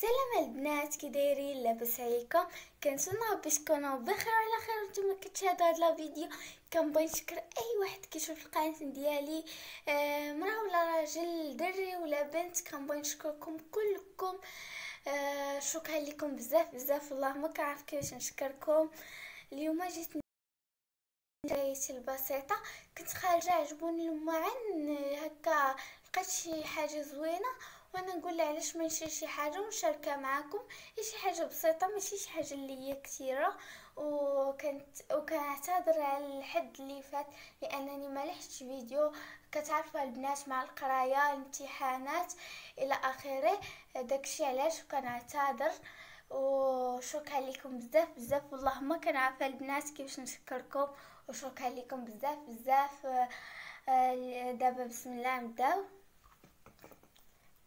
سلام البنات، كي دايرين؟ لاباس عليكم؟ كنتمنى ربي تكونوا بخير وعلى خير. وانتم كتشاهدوا هذا الفيديو كنبغي نشكر اي واحد كيشوف القناه ديالي، مرا ولا راجل، دري ولا بنت. كنبغي نشكركم كلكم. شكرا لكم بزاف بزاف، والله ما كنعرف كيفاش نشكركم. اليوم جيت حياتي البسيطه، كنت خارجه عجبوني المعن هكا، لقيت شي حاجه زوينه وانا نقول علاش ما نشري شي حاجه ونشاركها معكم. هي شي حاجه بسيطه، ماشي شي حاجه اللي هي كثيره. وكنعتذر على الحد اللي فات لانني ما لحقتش فيديو. كتعرفوا البنات مع القرايه الامتحانات الى اخره، داكشي علاش كنعتذر. وشكرا لكم بزاف بزاف، والله ما كنعرف البنات كيفاش نشكركم. وشكرا لكم بزاف بزاف. دابا بسم الله نبداو.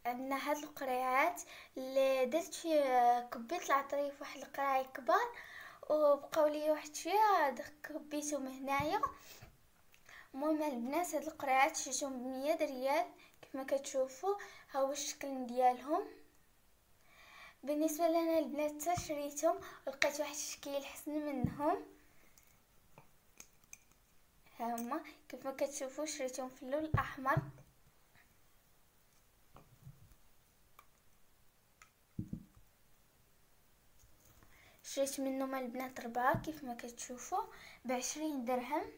عندنا هاد القريعات اللي درت فيه، كبيت العطريه واحد القراعي كبار وبقاو لي واحد شويه كبيتهم هنايا. المهم البنات، هاد القريعات شريتهم ب100 ريال كيف ما كتشوفوا. ها هو الشكل ديالهم. بالنسبه لنا البنات شريتهم ولقيت واحد الشكل حسن منهم. ها هما كيف ما كتشوفوا، شريتهم في اللون الاحمر. شريت منهم البنات 4 كيف ما كتشوفوا ب20 درهم.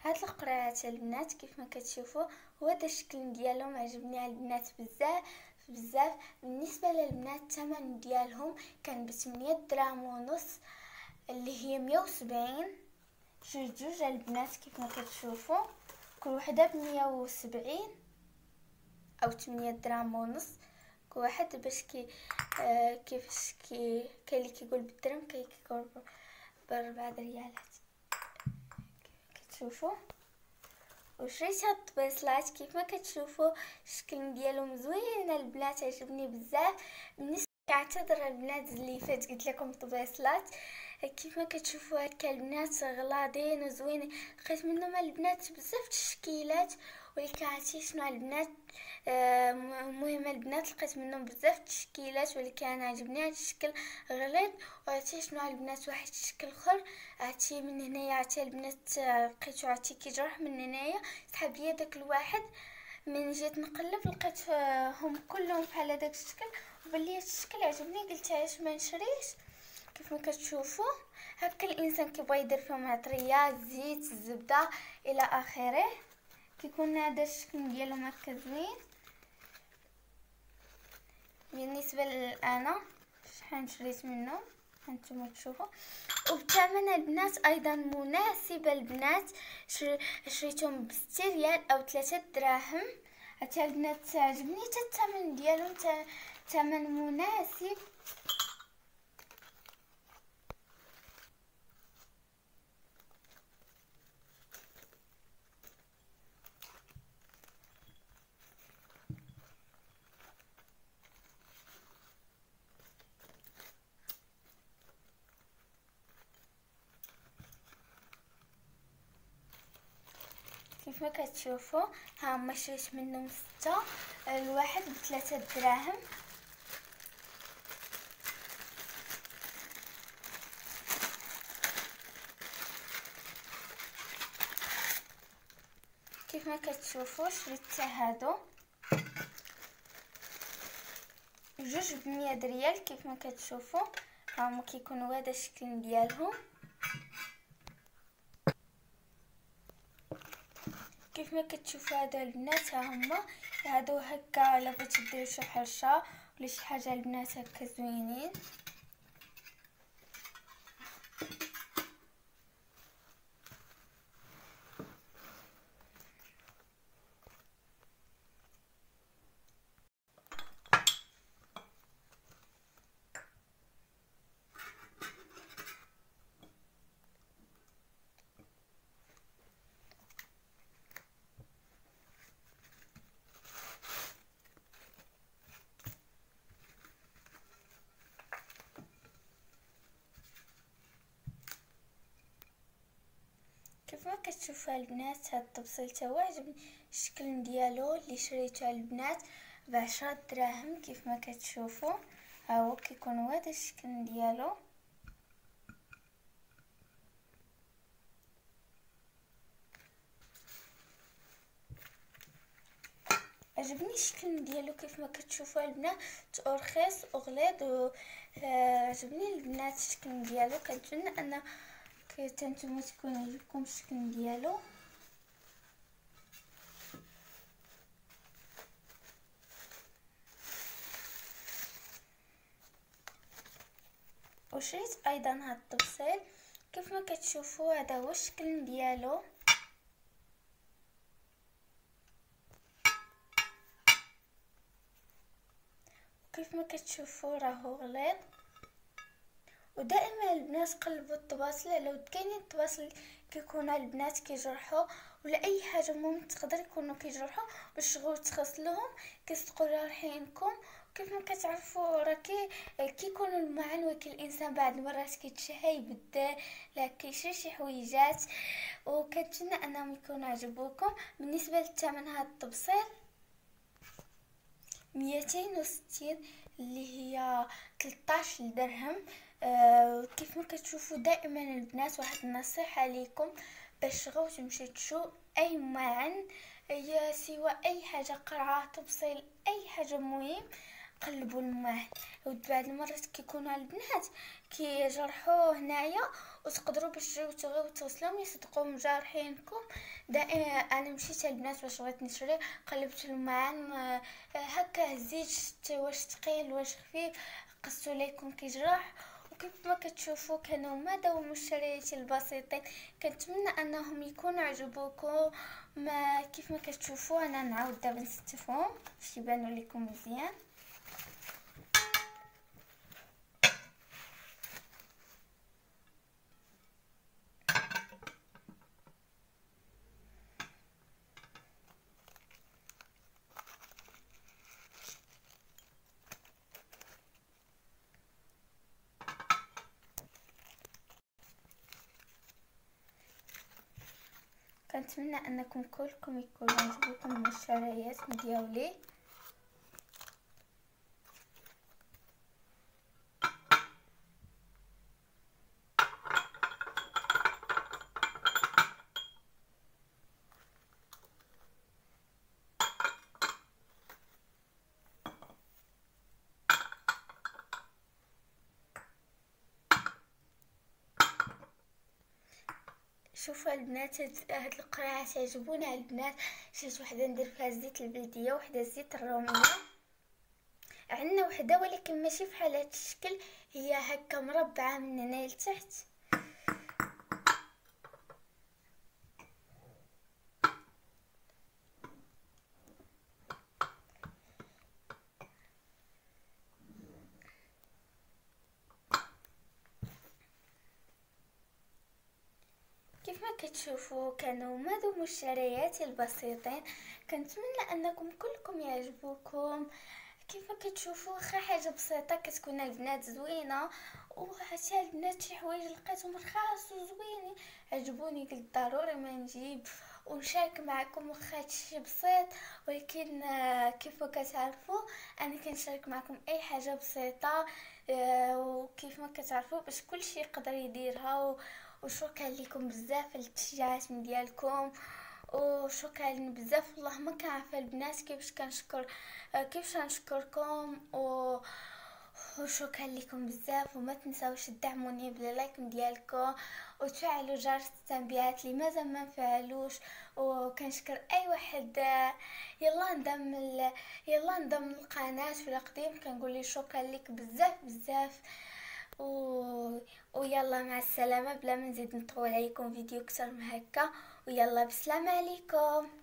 هاد القرعات البنات كيف ما كتشوفوا هو هذا الشكل ديالهم، عجبني البنات بزاف بزاف. بالنسبه للبنات الثمن ديالهم كان ب8 دراهم ونص، اللي هي 170. جوج البنات كيف ما كتشوفوا، كل وحده ب170 او 8 دراهم ونص كل واحد. باش كيفاش كاين اللي كيقول بالدرهم، كاين اللي كيقول ب4 ريالات كتشوفوا. وشريت هاد الطبيصلات كيف ما كتشوفوا، الشكل ديالهم زوين البنات، عجبني بزاف. بالنسبه كنعتذر البنات اللي فات قلت لكم طبيصلات. كيف ما كتشوفوا هكا البنات غلاضين وزوينين، لقيت منهم البنات بزاف التشكيلات. واللي كعرفتي شنو البنات، المهم البنات لقيت منهم بزاف التشكيلات، واللي كان عجبني هذا الشكل غليظ. وعرفتي شنو البنات، واحد الشكل اخر عرفتي من هنايا، عرفتي البنات لقيتو عرفتي كيجرح من هنايا، سحب لي داك الواحد. من جيت نقلب لقيتهم كلهم بحال داك الشكل، وبلي الشكل عجبني قلت علاش ما نشريش. كيف ما كتشوفوا هكا الانسان كيبغي يدير فيهم عطريه، زيت، الزبده الى اخره. كيكون هذا الشكل ديالهم هكا زوين. بالنسبه انا شحال شريت منه هانتوما تشوفوا، وبثمن البنات ايضا مناسب البنات. شريتهم ب6 ريال او 3 دراهم. حتى البنات عجبني حتى الثمن ديالهم، ثمن مناسب. كيف ما كتشوفوا ها هما شريت منهم 6، الواحد ب3 دراهم. كيف ما كتشوفوا شريت هادو جوج ب100 ريال. كيف ما كتشوفوا ها هما كيكونوا هذا الشكل ديالهم. كيف ما كتشوفوا هادو البنات، ها هما هادو هكا الا بغيتو ديروا شي حرشه ولا شي حاجه البنات هكا زوينين. كيف ما كتشوفوا البنات، هاد الطبسيل تا هو عجبني الشكل ديالو اللي شريته البنات ب10 دراهم. كيف ما كتشوفوا ها هو كيكون هذا الشكل ديالو. عجبني الشكل ديالو كيف ما كتشوفوا البنات، رخيص وغليظ عجبني البنات الشكل ديالو. كنتمنى ان نتوما تكون عجبكم الشكل ديالو. وشريت ايضا هاد الطبسيل كيف ما كتشوفوا، هذا هو الشكل ديالو. كيف ما كتشوفوا راهو غليظ. ودائما البنات قلبوا الطباسل، لو كاينين الطباسل كيكونوا البنات كيجرحوا ولا اي حاجه المهم تقدر يكونوا كيجرحوا، باش تغسلوهم كيصدقوا جارحينكم. كيف ما كتعرفوا راه كيكونوا المعن، ولكن الانسان بعض المرات كيتشهى يبدل لا كيشري شي حويجات. وكنتمنى انهم يكونوا عجبوكم. بالنسبه للثمن هاد الطبسيل 260 اللي هي 13 درهم. كيف ما كتشوفوا دائما البنات، واحد النصيحه ليكم باش تغاو تمشيو تشو اي معن، سواء اي حاجه قرعه طبسيل اي حاجه، مهم قلبوا المعن. وبعض المرات كيكونوا البنات كيجرحوا هنايا وتقدروا باش تجيو تغسلوهم يصدقوا مجارحينكم. دائما انا مشيت البنات باش بغيت نشري، قلبت المعن هكا هزيت شتي واش ثقيل واش خفيف، قصوا ليكم كيجرح. وكيف ما كتشوفوا كانوا هما هما الشريات البسيطين. كنتمنى انهم يكونوا عجبوكم. ما كيف ما كتشوفوا انا نعاود دابا نستفهم باش يبانوا لكم مزيان. كنتمنى انكم كلكم يكون عجبكم الشرايات ديالي. شوفوا البنات، هاد القرعه تعجبونا البنات. شريت وحده ندير فيها الزيت البلديه وحده الزيت الروميه. عندنا وحده ولكن ماشي بحال هاد الشكل، هي هكا مربعه من هنا لتحت. كيف ما كتشوفوا كانوا هادو الشرايات البسيطين. كنتمنى انكم كلكم يعجبوكم. كيف ما كتشوفوا خا حاجه بسيطه كتكون البنات زوينه، وحتى البنات شي حوايج لقيتهم رخاص وزوينين عجبوني، قلت ضروري ما نجيب ونشارك معكم واخا هادشي بسيط. ولكن كيف ما كتعرفوا انا كنشارك معكم اي حاجه بسيطه. وكيف ما كتعرفوا باش كلشي يقدر يديرها. وشكرا لكم بزاف التشجيعات من ديالكم، وشكرا بزاف. والله ما كنعرف البنات كيفاش نشكركم. وشكرا لكم بزاف. وما تنساوش تدعموني باللايك ديالكم وتفعلوا جرس التنبيهات اللي مازال ما فعلوش. وكنشكر اي واحد يلا انضم للقناه في القديم. كنقول لي شكرا لك بزاف بزاف. ويلا مع السلامه، بلا ما نزيد نطول عليكم فيديو اكثر من هكا. ويلا بسلام عليكم.